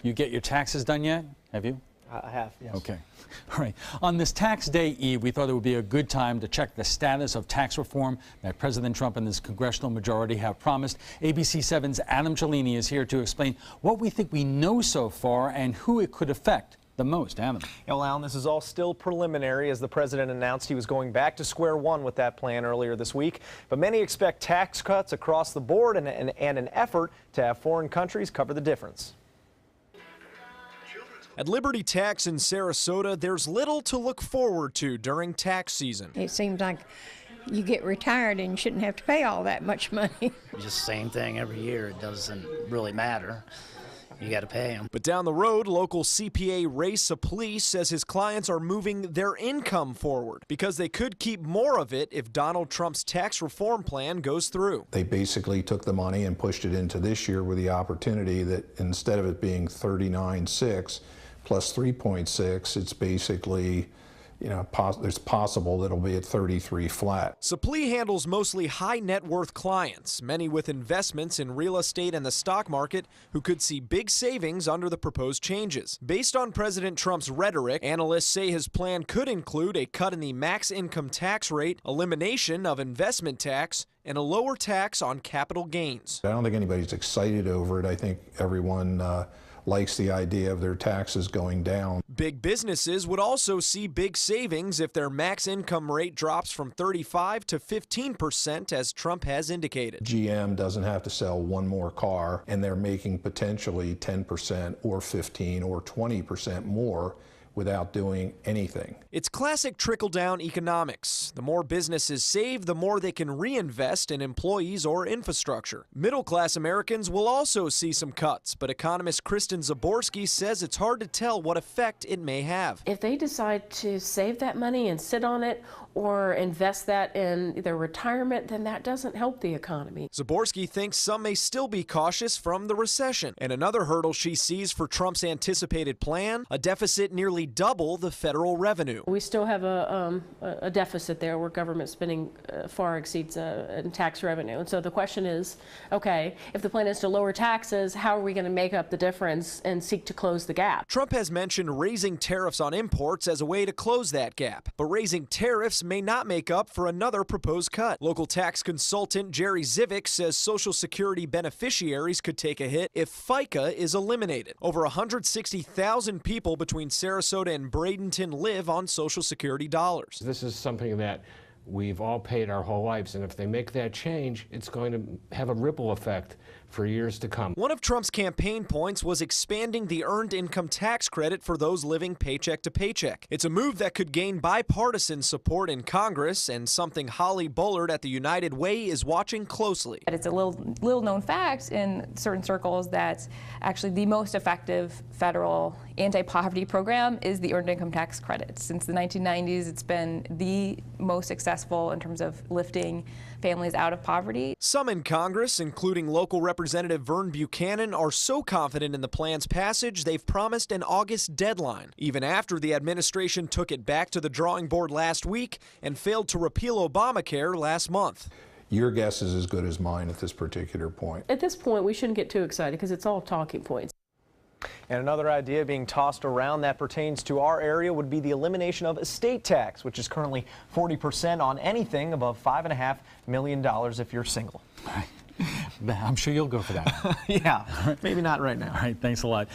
You get your taxes done yet? Have you? I have, yes. Okay. All right. On this tax day eve, we thought it would be a good time to check the status of tax reform that President Trump and his congressional majority have promised. ABC 7's Adam Cellini is here to explain what we think we know so far and who it could affect the most. Adam. Well, Alan, this is all still preliminary as the president announced he was going back to square one with that plan earlier this week. But many expect tax cuts across the board and an effort to have foreign countries cover the difference. At Liberty Tax in Sarasota, there's little to look forward to during tax season. It seems like you get retired and you shouldn't have to pay all that much money. Just the same thing every year. It doesn't really matter. You got to pay them. But down the road, local CPA Ray Saplee says his clients are moving their income forward because they could keep more of it if Donald Trump's tax reform plan goes through. They basically took the money and pushed it into this year with the opportunity that instead of it being 39.6 plus 3.6, it's basically, it's possible that it'll be at 33 flat. Saplee handles mostly high net worth clients, many with investments in real estate and the stock market, who could see big savings under the proposed changes. Based on President Trump's rhetoric, analysts say his plan could include a cut in the max income tax rate, elimination of investment tax, and a lower tax on capital gains. I don't think anybody's excited over it. I think everyone likes the idea of their taxes going down. Big businesses would also see big savings if their max income rate drops from 35% to 15%, as Trump has indicated. GM doesn't have to sell one more car, and they're making potentially 10% or 15% or 20% more without doing anything. It's classic trickle-down economics. The more businesses save, the more they can reinvest in employees or infrastructure. Middle-class Americans will also see some cuts, but economist Kristen Zaborski says it's hard to tell what effect it may have. If they decide to save that money and sit on it or invest that in their retirement, then that doesn't help the economy. Zaborski thinks some may still be cautious from the recession. And another hurdle she sees for Trump's anticipated plan, a deficit nearly double the federal revenue. We still have a deficit there where government spending far exceeds in tax revenue. And so the question is, okay, if the plan is to lower taxes, how are we going to make up the difference and seek to close the gap? Trump has mentioned raising tariffs on imports as a way to close that gap. But raising tariffs may not make up for another proposed cut. Local tax consultant Jerry Zivick says Social Security beneficiaries could take a hit if FICA is eliminated. Over 160,000 people between Sarasota and Bradenton live on Social Security dollars. This is something that we've all paid our whole lives, and if they make that change, it's going to have a ripple effect for years to come. One of Trump's campaign points was expanding the earned income tax credit for those living paycheck to paycheck. It's a move that could gain bipartisan support in Congress, and something Holly Bullard at the United Way is watching closely. It's a little known fact in certain circles that actually the most effective federal anti-poverty program is the earned income tax credit. Since the 1990s, it's been the most successful in terms of lifting families out of poverty. Some in Congress, including local Representative Vern Buchanan, are so confident in the plan's passage they've promised an August deadline, even after the administration took it back to the drawing board last week and failed to repeal Obamacare last month. Your guess is as good as mine at this particular point. At this point, we shouldn't get too excited because it's all talking points. And another idea being tossed around that pertains to our area would be the elimination of estate tax, which is currently 40% on anything above $5.5 million if you're single. I'm sure you'll go for that. Yeah, maybe not right now. All right, thanks a lot.